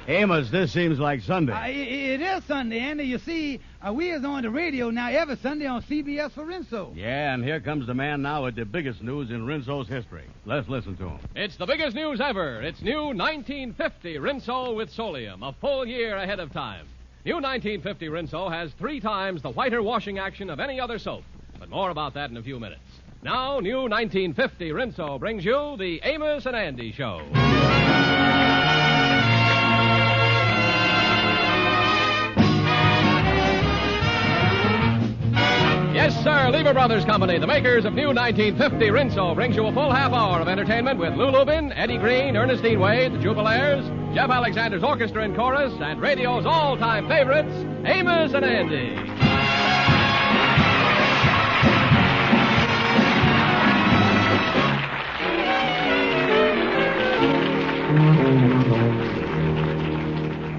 Amos, this seems like Sunday. It is Sunday, Andy. You see, we is on the radio now every Sunday on CBS for Rinso. Yeah, and here comes the man now with the biggest news in Rinso's history. Let's listen to him. It's the biggest news ever. It's new 1950 Rinso with Solium, a full year ahead of time. New 1950 Rinso has 3 times the whiter washing action of any other soap. But more about that in a few minutes. Now, new 1950 Rinso brings you the Amos and Andy Show. Yes, sir, Lever Brothers Company, the makers of new 1950 Rinso, brings you a full half hour of entertainment with Lou Lubin, Eddie Green, Ernestine Wade, the Jubilaires, Jeff Alexander's orchestra and chorus, and radio's all-time favorites, Amos and Andy.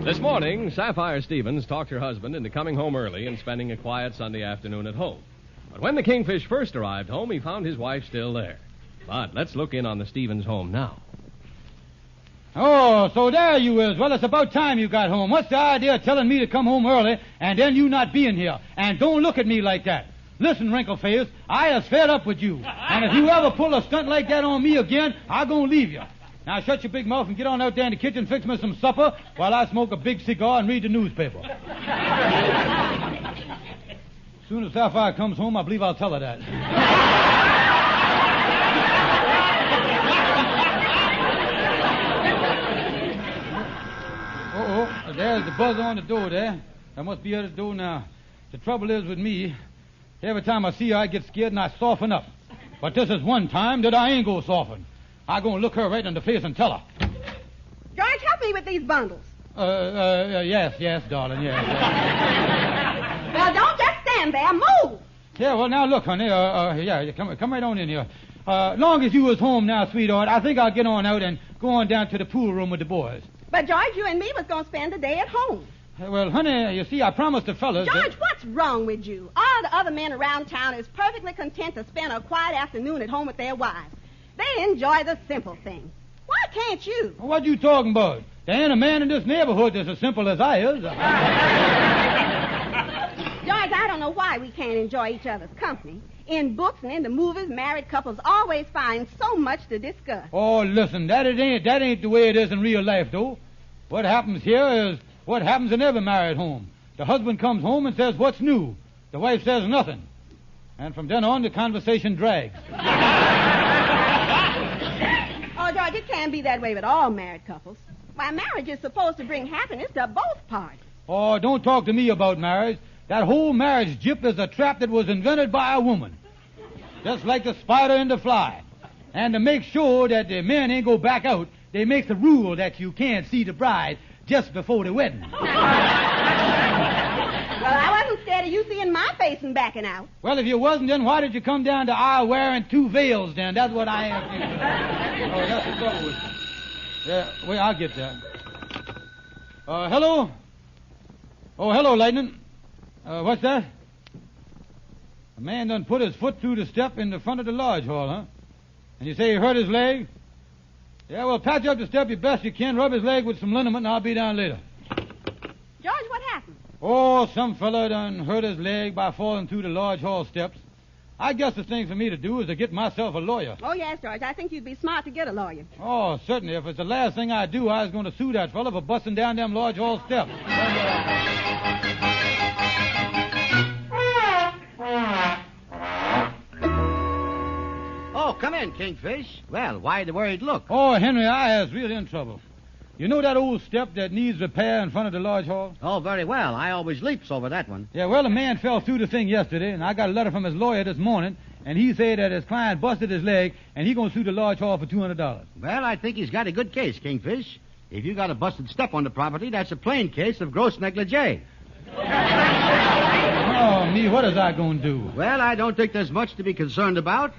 This morning, Sapphire Stevens talked her husband into coming home early and spending a quiet Sunday afternoon at home. But when the Kingfish first arrived home, he found his wife still there. But let's look in on the Stevens home now. Oh, so there you is. Well, it's about time you got home. What's the idea of telling me to come home early and then you not being here? And don't look at me like that. Listen, Wrinkleface, I is fed up with you. And if you ever pull a stunt like that on me again, I'm going to leave you. Now shut your big mouth and get on out there in the kitchen and fix me some supper while I smoke a big cigar and read the newspaper. As soon as Sapphire comes home, I believe I'll tell her that. Oh, there's the buzzer on the door there. That must be at the door now. The trouble is with me, every time I see her, I get scared and I soften up. But this is one time that I ain't gonna soften. I'm going to look her right in the face and tell her. George, help me with these bundles. Yes, darling, yes. Well, don't just stand there. Move. Yeah, well, now, look, honey, come right on in here. Long as you was home now, sweetheart, I think I'll get on out and go on down to the pool room with the boys. But, George, you and me was going to spend the day at home. Well, honey, you see, I promised the fellas... George, what's wrong with you? All the other men around town is perfectly content to spend a quiet afternoon at home with their wives. They enjoy the simple things. Why can't you? What you talking about? There ain't a man in this neighborhood that's as simple as I is. George, I don't know why we can't enjoy each other's company. In books and in the movies, married couples always find so much to discuss. Oh, listen, that ain't the way it is in real life, though. What happens here is what happens in every married home. The husband comes home and says, "What's new?" The wife says nothing. And from then on, the conversation drags. Oh, George, it can't be that way with all married couples. Why, marriage is supposed to bring happiness to both parties. Oh, don't talk to me about marriage. That whole marriage jip is a trap that was invented by a woman. Just like the spider and the fly. And to make sure that the men ain't go back out, they make the rule that you can't see the bride just before the wedding. Well, I wasn't scared of you seeing my face and backing out. Well, if you wasn't, then why did you come down to I wearing 2 veils, then? That's what I am thinking. Oh, that's the trouble with it. Yeah, wait, I'll get that. Hello? Oh, hello, Lightning. What's that? A man done put his foot through the step in the front of the lodge hall, huh? And you say he hurt his leg? Yeah, well, patch up the step as best you can, rub his leg with some liniment, and I'll be down later. George, what happened? Oh, some fella done hurt his leg by falling through the lodge hall steps. I guess the thing for me to do is to get myself a lawyer. Oh, yes, George. I think you'd be smart to get a lawyer. Oh, certainly. If it's the last thing I do, I was going to sue that fella for busting down them lodge hall steps. Oh, come in, Kingfish. Well, why the worried look? Oh, Henry, I was really in trouble. You know that old step that needs repair in front of the lodge hall? Oh, very well. I always leaps over that one. Yeah, well, a man fell through the thing yesterday, and I got a letter from his lawyer this morning, and he said that his client busted his leg, and he going to sue the lodge hall for $200. Well, I think he's got a good case, Kingfish. If you got a busted step on the property, that's a plain case of gross negligee. Oh, me, what is I going to do? Well, I don't think there's much to be concerned about.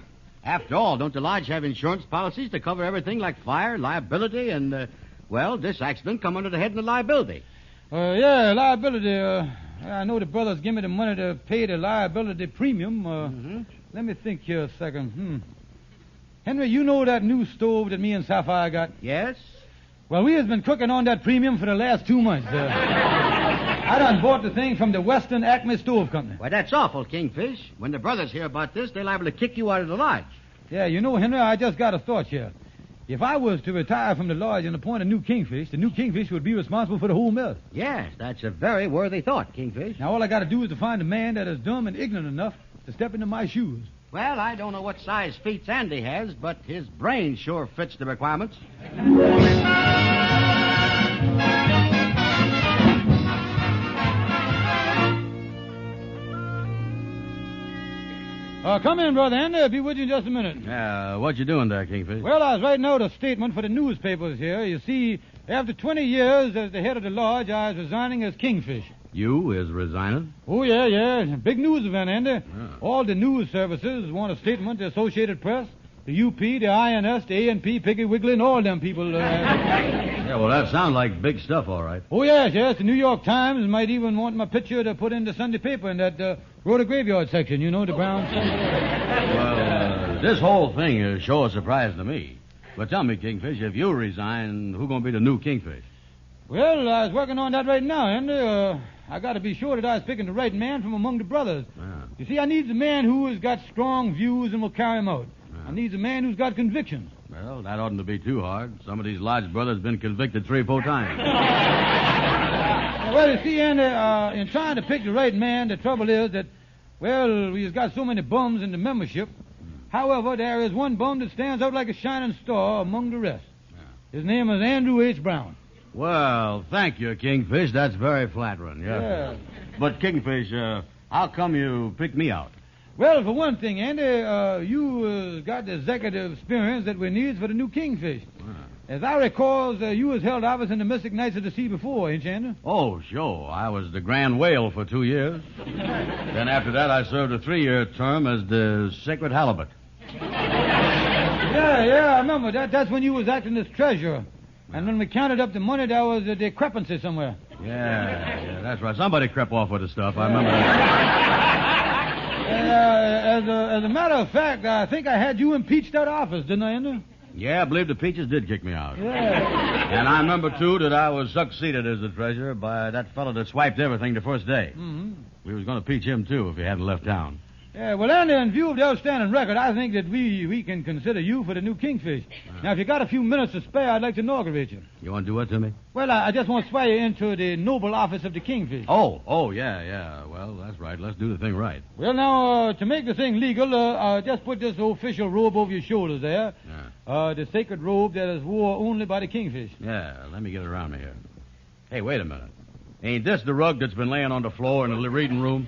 After all, don't the lodge have insurance policies to cover everything like fire, liability, and, well, this accident come under the head of liability. Yeah, liability. I know the brothers give me the money to pay the liability premium. Let me think here a second. Henry, you know that new stove that me and Sapphire got? Yes? Well, we has been cooking on that premium for the last 2 months. I done bought the thing from the Western Acme Stove Company. Why, that's awful, Kingfish. When the brothers hear about this, they're liable to kick you out of the lodge. Yeah, you know, Henry, I just got a thought here. If I was to retire from the lodge and appoint a new Kingfish, the new Kingfish would be responsible for the whole mess. Yes, that's a very worthy thought, Kingfish. Now, all I got to do is to find a man that is dumb and ignorant enough to step into my shoes. Well, I don't know what size feet Sandy has, but his brain sure fits the requirements. Come in, Brother Andy. I'll be with you in just a minute. What you doing there, Kingfish? Well, I was writing out a statement for the newspapers here. You see, after 20 years as the head of the lodge, I was resigning as Kingfish. You is resigning? Oh, yeah. Big news event, Andy. All the news services want a statement, the Associated Press, the UP, the INS, the A&P, Piggly Wiggly, and all them people. Yeah, well, that sounds like big stuff, all right. Oh, yes. The New York Times might even want my picture to put in the Sunday paper in that Rhoda Graveyard section, you know, the brown. Well, this whole thing is sure a surprise to me. But tell me, Kingfish, if you resign, who's going to be the new Kingfish? Well, I was working on that right now, Andy. I got to be sure that I was picking the right man from among the brothers. You see, I need a man who has got strong views and will carry them out. I need a man who's got convictions. Well, that oughtn't to be too hard. Some of these lodge brothers have been convicted 3 or 4 times. Well, you see, Andy, in trying to pick the right man, the trouble is that, well, we've got so many bums in the membership. However, there is one bum that stands out like a shining star among the rest. His name is Andrew H. Brown. Well, thank you, Kingfish. That's very flattering. Yeah. But, Kingfish, how come you picked me out? Well, for one thing, Andy, you got the executive experience that we need for the new Kingfish. As I recall, you was held office in the Mystic Knights of the Sea before, ain't you, Andy? Oh, sure. I was the Grand Whale for 2 years. Then after that, I served a 3-year term as the Sacred Halibut. Yeah, I remember. That's when you was acting as treasurer. And when we counted up the money, there was a discrepancy somewhere. Yeah, that's right. Somebody crept off with the stuff. I remember that. As a matter of fact, I think I had you impeached out of office, didn't I, Andy? Yeah, I believe the Peaches did kick me out. Yeah. And I remember, too, that I was succeeded as the treasurer by that fellow that swiped everything the first day. Mm-hmm. We was going to impeach him, too, if he hadn't left town. Yeah, well, Andy, in view of the outstanding record, I think that we can consider you for the new Kingfish. Now, if you got a few minutes to spare, I'd like to inaugurate you. You want to do what to me? Well, I just want to swear you into the noble office of the Kingfish. Oh, yeah. Well, that's right. Let's do the thing right. Well, now, to make the thing legal, just put this official robe over your shoulders there. Yeah. The sacred robe that is worn only by the Kingfish. Yeah, let me get it around me here. Hey, wait a minute. Ain't this the rug that's been laying on the floor in the reading room?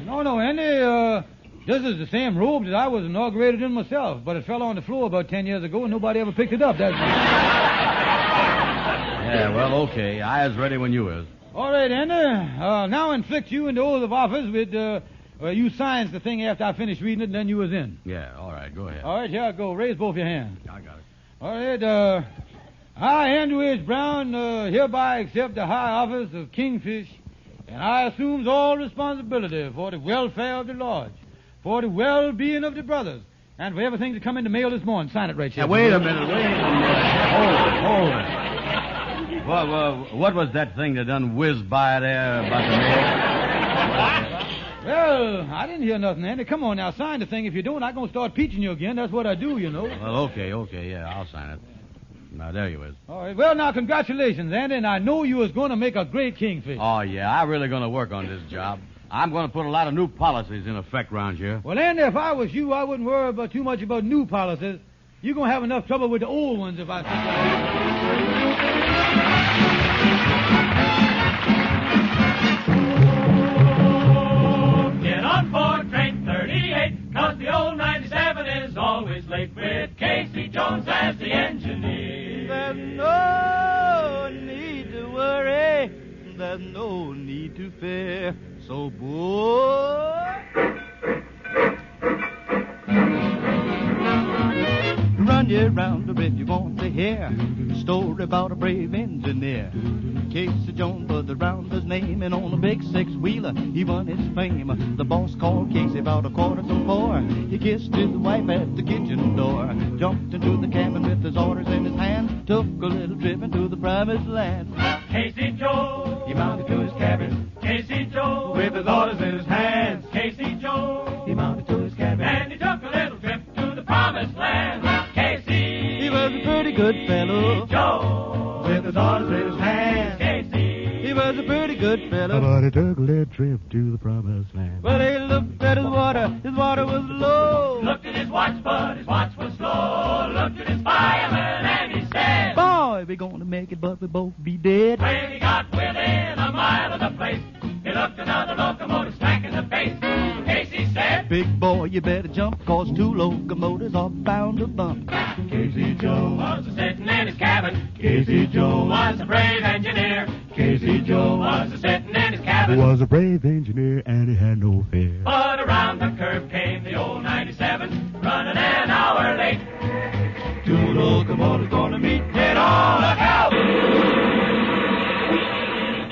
No, Andy, this is the same robe that I was inaugurated in myself, but it fell on the floor about 10 years ago and nobody ever picked it up. Yeah, well, okay. I is ready when you is. All right, Andy. Now inflict you into oath of office with, you signs the thing after I finish reading it and then you was in. Yeah, all right, go ahead. All right, here I go. Raise both your hands. I got it. All right, I, Andrew H. Brown, hereby accept the high office of Kingfish, and I assumes all responsibility for the welfare of the lodge, for the well-being of the brothers, and for everything that come in the mail this morning. Sign it right here. Now, wait a minute. Hold it. What was that thing that done whizzed by there about the mail? Well, I didn't hear nothing, Andy. Come on now, sign the thing. If you don't, I'm going to start peaching you again. That's what I do, you know. Well, okay, yeah, I'll sign it. Now, there you is. All right, well, now, congratulations, Andy, and I know you was going to make a great Kingfish. Oh, yeah, I'm really going to work on this job. I'm going to put a lot of new policies in effect around here. Well, Andy, if I was you, I wouldn't worry too much about new policies. You're going to have enough trouble with the old ones if I think Get on board train 38, 'cause the old 97 is always late with Casey Jones as the engineer. There's no need to worry, there's no need to fear. So, boy, run your around her if you want to hear a story about a brave engineer. Casey Jones was around his name, and on a big six-wheeler he won his fame. The boss called Casey about 4:15. He kissed his wife at the kitchen door, jumped into the cabin with his orders in his hand, took a little trip into the promised land. Casey Joe, He mounted to his cabin, Casey Joe, with his orders in his hands. Casey Joe, He mounted to his cabin. and he took a little trip to the promised land. Casey, He was a pretty good fellow, Joe, with his orders in his hands. Casey, He was a pretty good fellow. But he took a little trip to the promised land. Well, he looked at his water was low. looked at his watch, but his watch was slow. Looked at his fireman, and he said, Boy, we gonna make it, but we both be dead. when he got within a mile of the place, he looked another locomotive smack in the face. Casey said, Big boy, you better jump, 'cause two locomotives are bound to bump. Casey Joe was a-sitting in his cabin. Casey Joe Was a brave engineer. Casey Joe Was a-sitting in his cabin. was a brave engineer and he had no fear. But around the curve came the old 97, running an hour late. Two locomotives gonna meet head on. Look out!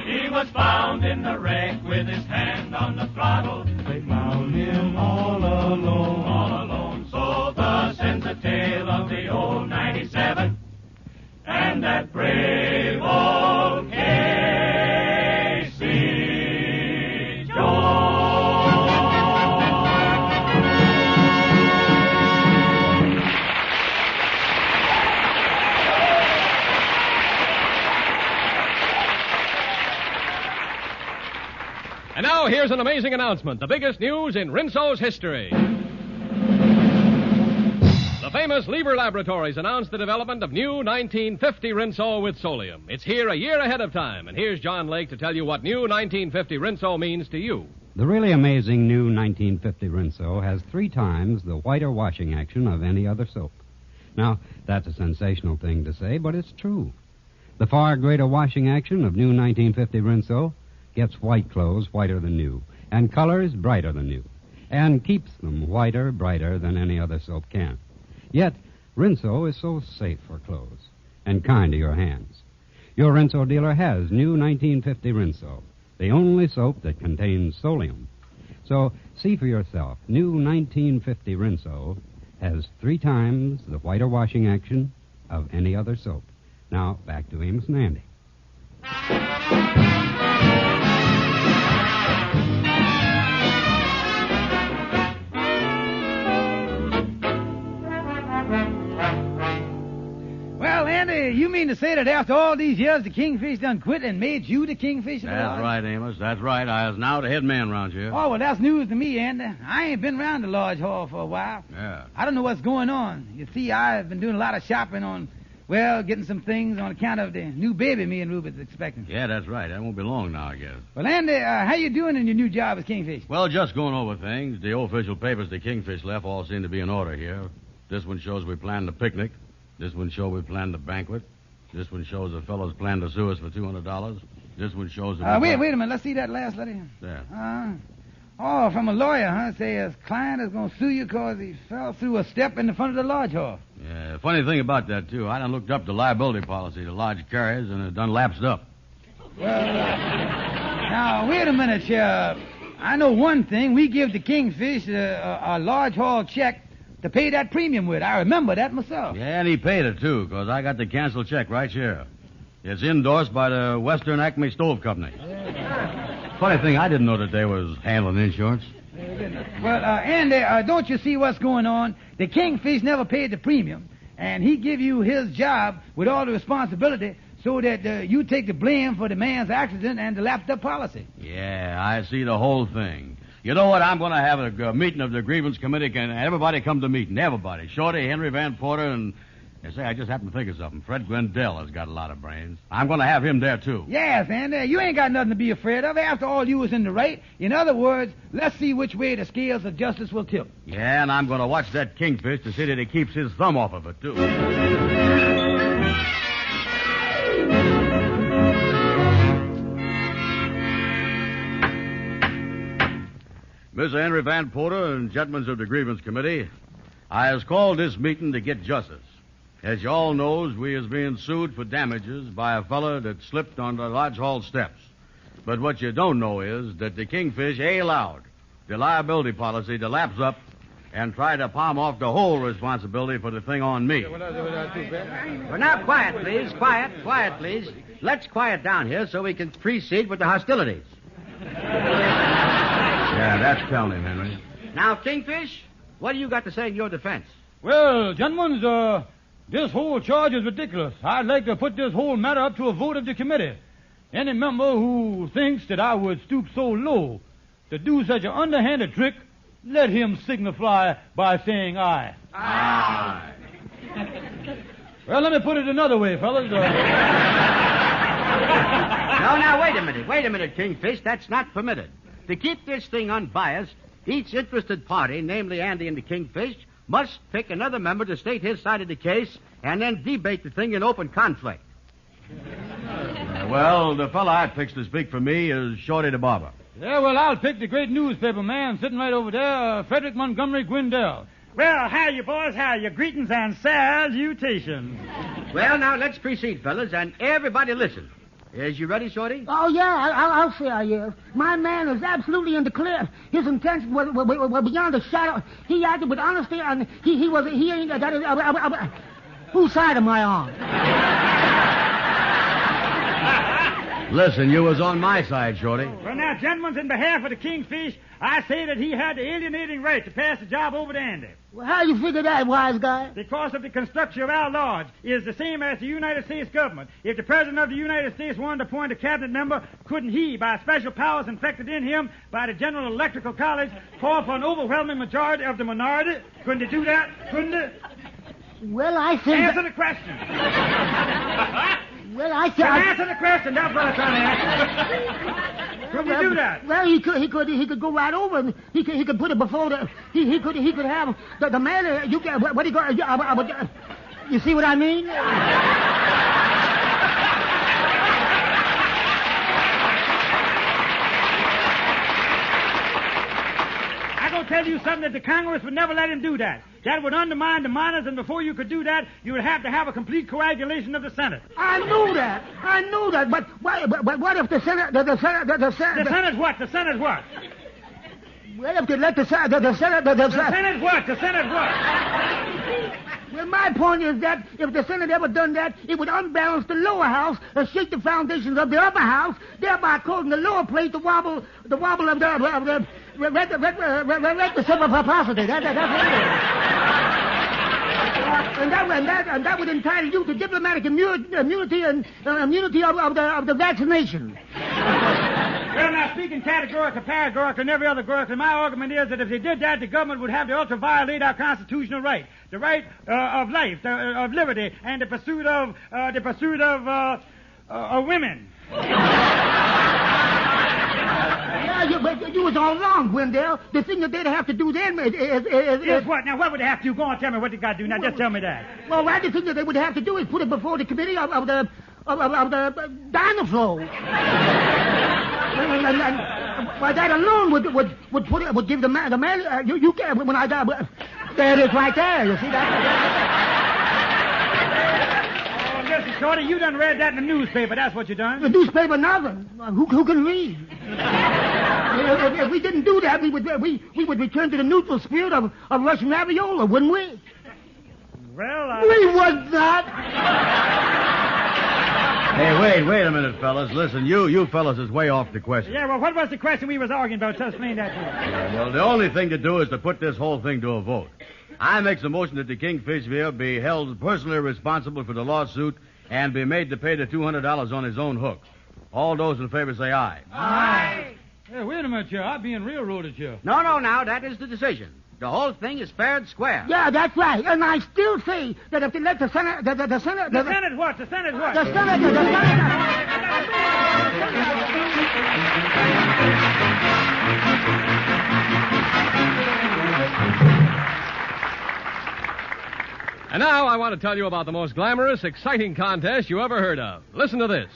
He was found in the wreck with his hand on the throttle. They found him all alone. All alone. So thus ends the tale of the old 97 and that brave old Casey Jones. And now here's an amazing announcement, the biggest news in Rinso's history. The famous Lieber Laboratories announced the development of new 1950 Rinso with Solium. It's here a year ahead of time, and here's John Lake to tell you what new 1950 Rinso means to you. The really amazing new 1950 Rinso has 3 times the whiter washing action of any other soap. Now, that's a sensational thing to say, but it's true. The far greater washing action of new 1950 Rinso gets white clothes whiter than new, and colors brighter than new, and keeps them whiter, brighter than any other soap can. Yet, Rinso is so safe for clothes and kind to your hands. Your Rinso dealer has new 1950 Rinso, the only soap that contains Solium. So, see for yourself, new 1950 Rinso has 3 times the whiter washing action of any other soap. Now, back to Amos and Andy. Well, Andy, you mean to say that after all these years, the Kingfish done quit and made you the Kingfish of the That's Lodge? right, Amos. That's right. I is now the head man around here. Oh, well, that's news to me, Andy. I ain't been around the Lodge Hall for a while. Yeah. I don't know what's going on. You see, I've been doing a lot of shopping on, well, getting some things on account of the new baby me and Ruben's expecting. Yeah, that's right. That won't be long now, I guess. Well, Andy, how you doing in your new job as Kingfish? Well, just going over things. The official papers the Kingfish left all seem to be in order here. This one shows we planned the picnic. This one shows we planned the banquet. This one shows the fellows planned to sue us for $200. This one shows that Wait a minute. Let's see that last letter. There. From a lawyer, huh? Say his client is going to sue you because he fell through a step in the front of the lodge hall. Yeah, funny thing about that, too. I done looked up the liability policy the lodge carries, and it done lapsed up. Well, now, wait a minute, Sheriff. I know one thing. We give the Kingfish a lodge hall check to pay that premium with. I remember that myself. Yeah, and he paid it, too, because I got the canceled check right here. It's endorsed by the Western Acme Stove Company. Funny thing, I didn't know that they was handling insurance. Well, Andy, don't you see what's going on? The Kingfish never paid the premium, and he give you his job with all the responsibility so that you take the blame for the man's accident and the lapsed up policy. Yeah, I see the whole thing. You know what? I'm going to have a meeting of the grievance committee. Can everybody come to meeting? Everybody. Shorty, Henry Van Porter, and... say, I just happened to think of something. Fred Gwendell has got a lot of brains. I'm going to have him there, too. Yes, Andy, you ain't got nothing to be afraid of. After all, you was in the right. In other words, let's see which way the scales of justice will tip. Yeah, and I'm going to watch that Kingfish to see that he keeps his thumb off of it, too. Mr. Henry Van Porter and gentlemen of the grievance committee, I has called this meeting to get justice. As you all knows, we is being sued for damages by a fella that slipped on the Lodge Hall steps. But what you don't know is that the Kingfish ain't allowed the liability policy to lapse up and try to palm off the whole responsibility for the thing on me. Well, now, quiet, please. Quiet, please. Let's quiet down here so we can proceed with the hostilities. Yeah, that's telling him, Henry. Now, Kingfish, what do you got to say in your defense? Well, gentlemen, this whole charge is ridiculous. I'd like to put this whole matter up to a vote of the committee. Any member who thinks that I would stoop so low to do such an underhanded trick, let him signify by saying aye. Aye. Well, let me put it another way, fellas. No, now, wait a minute, Kingfish. That's not permitted. To keep this thing unbiased, each interested party, namely Andy and the Kingfish, must pick another member to state his side of the case and then debate the thing in open conflict. Well, the fella I picked to speak for me is Shorty the Barber. Yeah, well, I'll pick the great newspaper man sitting right over there, Frederick Montgomery Gwendell. Well, how you boys? How you? Greetings and salutations. Well, now, let's proceed, fellas, and everybody listen. Is you ready, Shorty? Oh, yeah, I'll say I is. My man is absolutely in the clear. His intentions were beyond a shadow. He acted with honesty, and he ain't got it. Whose side am I on? Listen, you was on my side, Shorty. Well, now, gentlemen, in behalf of the Kingfish, I say that he had the alienating right to pass the job over to Andy. Well, how you figure that, wise guy? Because of the construction of our lodge is the same as the United States government. If the President of the United States wanted to appoint a cabinet member, couldn't he, by special powers infected in him by the General Electrical College, call for an overwhelming majority of the minority? Couldn't he do that? Couldn't he? Well, I think... Answer the question. Well, I think... Answer the question. That's what I'm trying to answer. Could he do that? Well, he could go right over and he could put it before the... He could have the man... You see what I mean? I'm going to tell you something that the Congress would never let him do that. That would undermine the miners, and before you could do that, you would have to have a complete coagulation of the Senate. I knew that. But what if the Senate... The Senate what? The Senate what? Well, if they let the Senate... The Senate what? The Senate what? Well, my point is that if the Senate ever done that, it would unbalance the lower house and shake the foundations of the upper house, thereby causing the lower plate to wobble of the reciprocity. That's what it is. And that would entitle you to diplomatic immunity and immunity of the vaccination. Well, now, speaking categorical, and every other gorical, my argument is that if they did that, the government would have to ultra-violate our constitutional right. The right of life, of liberty, and the pursuit of women. Yeah, but you was all wrong, Gwendell. The thing that they'd have to do then is what? Now, what would they have to do? Go on, tell me what they got to do. Now, just tell me that. Well, right, the thing that they would have to do is put it before the committee of the dinosaur. Well, that alone would give the man. You can when I die. There it is, right there. You see that? Oh, listen, Shorty, you done read that in the newspaper. That's what you done. The newspaper, nothing. Who can read? If we didn't do that, we would return to the neutral spirit of Russian raviola, wouldn't we? Well, we would not. Hey, wait a minute, fellas. Listen, you fellas is way off the question. Yeah, well, what was the question we was arguing about? Just explain that to me. Yeah, well, the only thing to do is to put this whole thing to a vote. I make a motion that the Kingfish here be held personally responsible for the lawsuit and be made to pay the $200 on his own hook. All those in favor say aye. Aye. Hey, wait a minute, here. I'm being railroaded here. No, now, that is the decision. The whole thing is fair and square. Yeah, that's right. And I still say that if they let the Senate... The Senate... The Senate what? The Senate what? The Senate... And now I want to tell you about the most glamorous, exciting contest you ever heard of. Listen to this.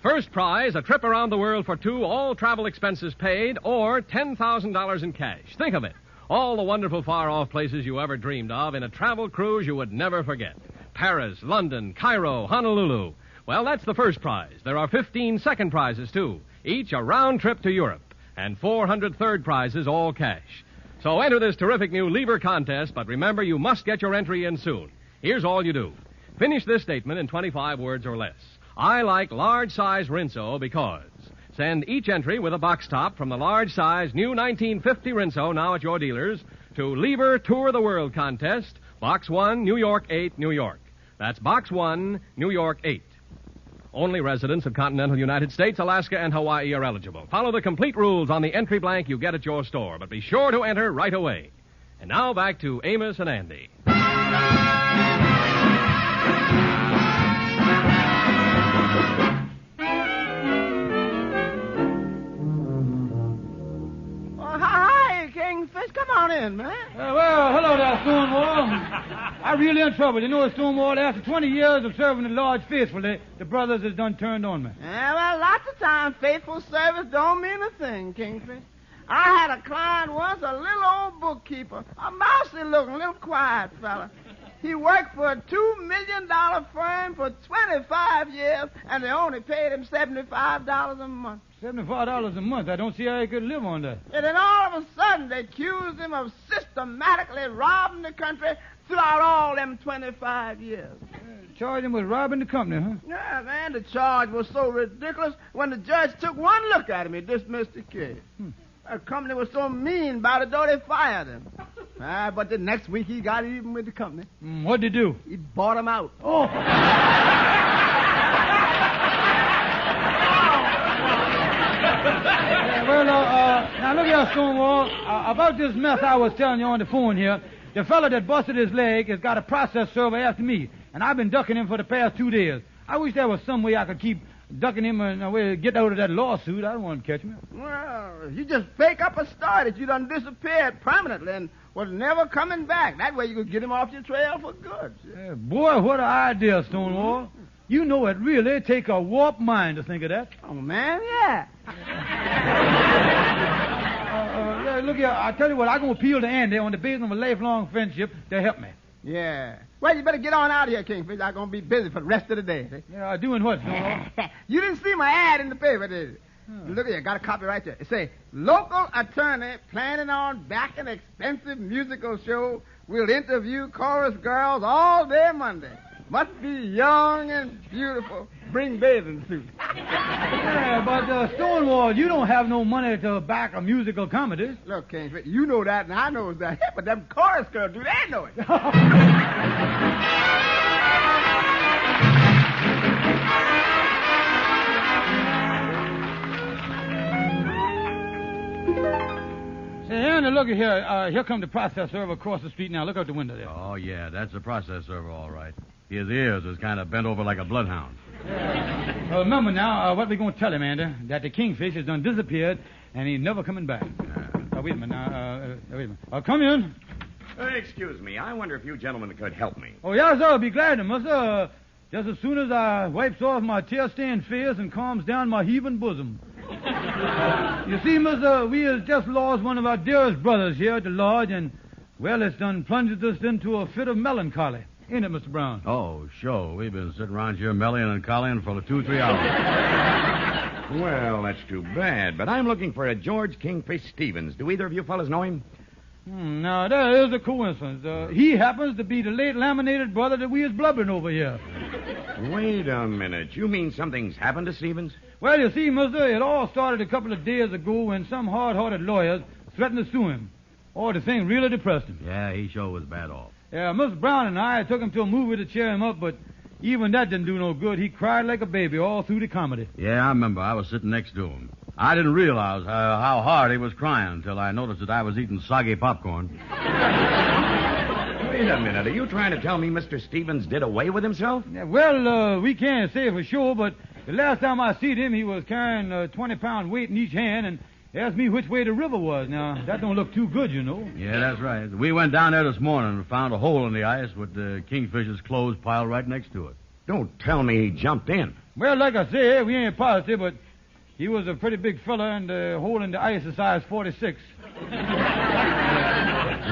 First prize, a trip around the world for two, all travel expenses paid, or $10,000 in cash. Think of it. All the wonderful far-off places you ever dreamed of in a travel cruise you would never forget. Paris, London, Cairo, Honolulu. Well, that's the first prize. There are 15 second prizes, too, each a round trip to Europe, and 400 third prizes, all cash. So enter this terrific new Lever contest, but remember, you must get your entry in soon. Here's all you do. Finish this statement in 25 words or less. I like large-size Rinso because. Send each entry with a box top from the large-size new 1950 Rinso, now at your dealers, to Lever Tour the World contest, Box 1, New York 8, New York. That's Box 1, New York 8. Only residents of continental United States, Alaska, and Hawaii are eligible. Follow the complete rules on the entry blank you get at your store, but be sure to enter right away. And now back to Amos and Andy. Hi, Kingfish. Come on in, man. Well, hello there, Stonewall. I'm really in trouble. You know, Stonewall, after 20 years of serving the Lord faithfully, the brothers has done turned on me. Yeah, well, lots of times faithful service don't mean a thing, Kingfish. I had a client once, a little old bookkeeper, a mousy-looking, little quiet fella. He worked for a $2 million firm for 25 years, and they only paid him $75 a month. $75 a month? I don't see how he could live on that. And then all of a sudden, they accused him of systematically robbing the country throughout all them 25 years. Charged him with robbing the company, huh? Yeah, man, the charge was so ridiculous, when the judge took one look at him, he dismissed the case. The company was so mean about it, though, they fired him. But the next week, he got even with the company. What'd he do? He bought him out. Oh! Now look here, Stonewall. About this mess I was telling you on the phone here, the fella that busted his leg has got a process server after me, and I've been ducking him for the past 2 days. I wish there was some way I could keep ducking him and get out of that lawsuit. I don't want to catch him. Well, you just fake up a story that you done disappeared permanently and was never coming back. That way you could get him off your trail for good. Boy, what an idea, Stonewall. You know it really take a warped mind to think of that. Oh, man, yeah. Look here, I tell you what, I'm going to appeal to Andy on the basis of a lifelong friendship to help me. Yeah. Well, you better get on out of here, Kingfish. I'm going to be busy for the rest of the day. See? Yeah, doing what, Stonewall? You didn't see my ad in the paper, did you? Look here, got a copy right there. It say, local attorney planning on backing expensive musical show will interview chorus girls all day Monday. Must be young and beautiful. Bring bathing suits. Yeah, but Stonewall, you don't have no money to back a musical comedy. Look, Kingfish, you know that and I know that. But them chorus girls do, they know it. Say, Andy, look at here. Here come the process server across the street now. Look out the window there. Oh, yeah, that's the process server, all right. His ears is kind of bent over like a bloodhound. Remember now, what we going to tell him, Andy? That the Kingfish has done disappeared, and he's never coming back. Wait a minute now. Wait a minute. Come in. Excuse me. I wonder if you gentlemen could help me. Oh, yes, sir. I'll be glad to, mister. Just as soon as I wipes off my tear-stained face and calms down my heaving bosom. You see, mister, we has just lost one of our dearest brothers here at the lodge, and, well, it's done plunged us into a fit of melancholy. Ain't it, Mr. Brown? Oh, sure. We've been sitting around here mellying and collying for 2-3 hours. Well, that's too bad, but I'm looking for a George Kingfish Stevens. Do either of you fellas know him? Now, there is a coincidence. He happens to be the late laminated brother that we is blubbering over here. Wait a minute. You mean something's happened to Stevens? Well, you see, mister, it all started a couple of days ago when some hard-hearted lawyers threatened to sue him. Oh, the thing really depressed him. Yeah, he sure was bad off. Yeah, Mr. Brown and I took him to a movie to cheer him up, but even that didn't do no good. He cried like a baby all through the comedy. Yeah, I remember. I was sitting next to him. I didn't realize how hard he was crying until I noticed that I was eating soggy popcorn. Wait a minute. Are you trying to tell me Mr. Stevens did away with himself? Yeah, well, we can't say for sure, but the last time I seen him, he was carrying a 20-pound weight in each hand and asked me which way the river was. Now, that don't look too good, you know. Yeah, that's right. We went down there this morning and found a hole in the ice with the Kingfish's clothes piled right next to it. Don't tell me he jumped in. Well, like I say, we ain't positive, but he was a pretty big fella, and the hole in the ice is size 46.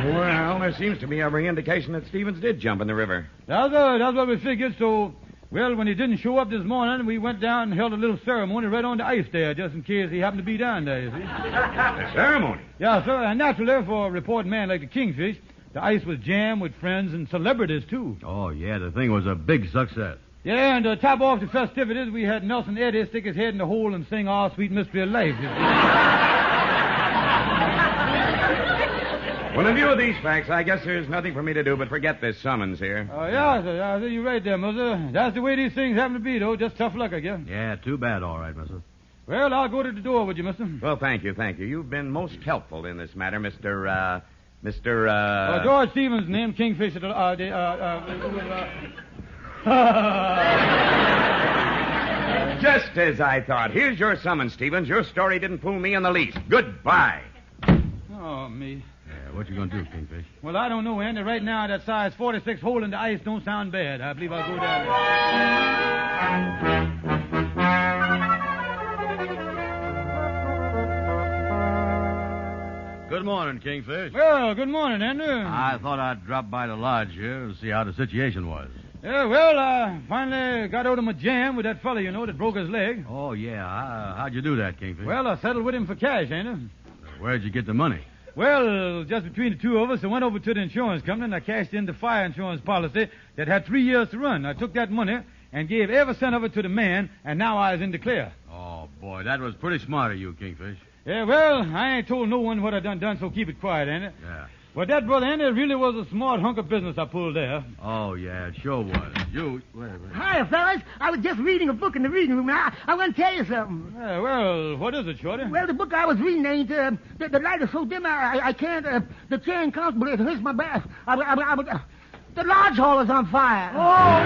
Well, there seems to be every indication that Stevens did jump in the river. That's what we figured, so... Well, when he didn't show up this morning, we went down and held a little ceremony right on the ice there, just in case he happened to be down there, you see. A ceremony? Yeah, sir, and naturally, for a reporting man like the Kingfish, the ice was jammed with friends and celebrities, too. Oh, yeah, the thing was a big success. Yeah, and to top off the festivities, we had Nelson Eddy stick his head in the hole and sing Our Sweet Mystery of Life, you see. Well, in view of these facts, I guess there's nothing for me to do but forget this summons here. Oh, yeah, sir, you're right there, mister. That's the way these things happen to be, though. Just tough luck, I guess. Yeah, too bad, all right, mister. Well, I'll go to the door with you, mister. Well, thank you. You've been most helpful in this matter, Mr. George Stevens, named Kingfish. Just as I thought. Here's your summons, Stevens. Your story didn't fool me in the least. Goodbye. Oh, me. What you gonna do, Kingfish? Well, I don't know, Andy. Right now, that size 46 hole in the ice don't sound bad. I believe I'll go down there. Good morning, Kingfish. Well, good morning, Andy. I thought I'd drop by the lodge here and see how the situation was. Yeah, well, I finally got out of my jam with that fella, that broke his leg. Oh, yeah. How'd you do that, Kingfish? Well, I settled with him for cash, Andy. Where'd you get the money? Well, just between the two of us, I went over to the insurance company and I cashed in the fire insurance policy that had 3 years to run. I took that money and gave every cent of it to the man, and now I was in the clear. Oh, boy, that was pretty smart of you, Kingfish. Yeah, well, I ain't told no one what I done, so keep it quiet, ain't it? Yeah. But that, brother Andy, really was a smart hunk of business I pulled there. Oh, yeah, it sure was. Wait. Hiya, fellas. I was just reading a book in the reading room. I want to tell you something. Yeah, well, what is it, Shorty? Well, the book I was reading ain't, the light is so dim I can't, the chair ain't comfortable. It hurts my back. The lodge hall is on fire. Oh,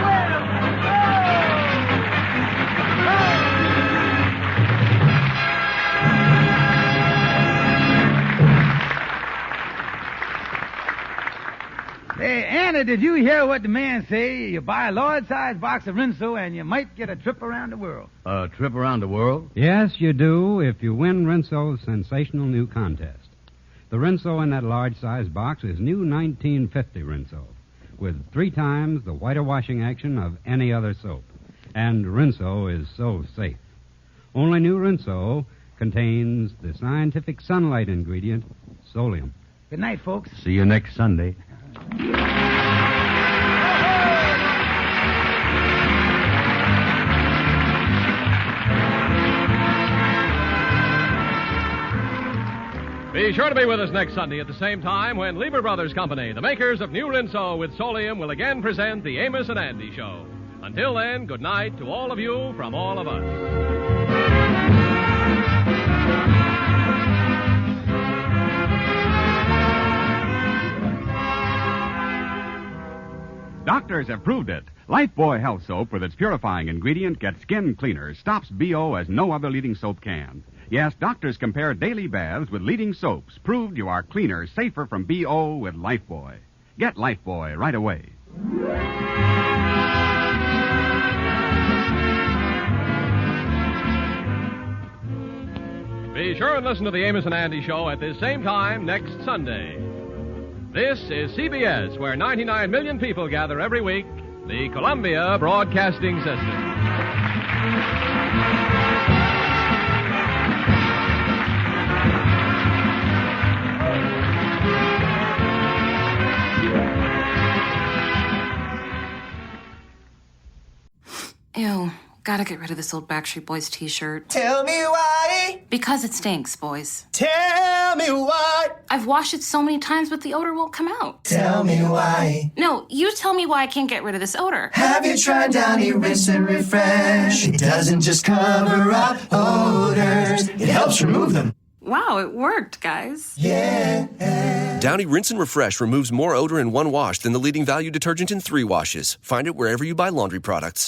Hey, Anna, did you hear what the man say? You buy a large-sized box of Rinso and you might get a trip around the world. A trip around the world? Yes, you do, if you win Rinso's sensational new contest. The Rinso in that large-sized box is new 1950 Rinso, with 3 times the whiter washing action of any other soap. And Rinso is so safe. Only new Rinso contains the scientific sunlight ingredient, Solium. Good night, folks. See you next Sunday. Be sure to be with us next Sunday at the same time when Lieber Brothers Company, the makers of New Rinso with Solium, will again present the Amos and Andy Show. Until then, good night to all of you from all of us. Doctors have proved it. Lifebuoy Health Soap with its purifying ingredient gets skin cleaner, stops BO as no other leading soap can. Yes, doctors compare daily baths with leading soaps, proved you are cleaner, safer from BO with Lifebuoy. Get Lifebuoy right away. Be sure and listen to the Amos and Andy Show at this same time next Sunday. This is CBS, where 99 million people gather every week, the Columbia Broadcasting System. Ew, gotta get rid of this old Backstreet Boys t-shirt. Tell me why. Because it stinks, boys. Tell me why. I've washed it so many times, but the odor won't come out. Tell me why. No, you tell me why I can't get rid of this odor. Have you tried Downy Rinse and Refresh? It doesn't just cover up odors, it helps remove them. Wow, it worked, guys. Yeah. Downy Rinse and Refresh removes more odor in one wash than the leading value detergent in 3 washes. Find it wherever you buy laundry products.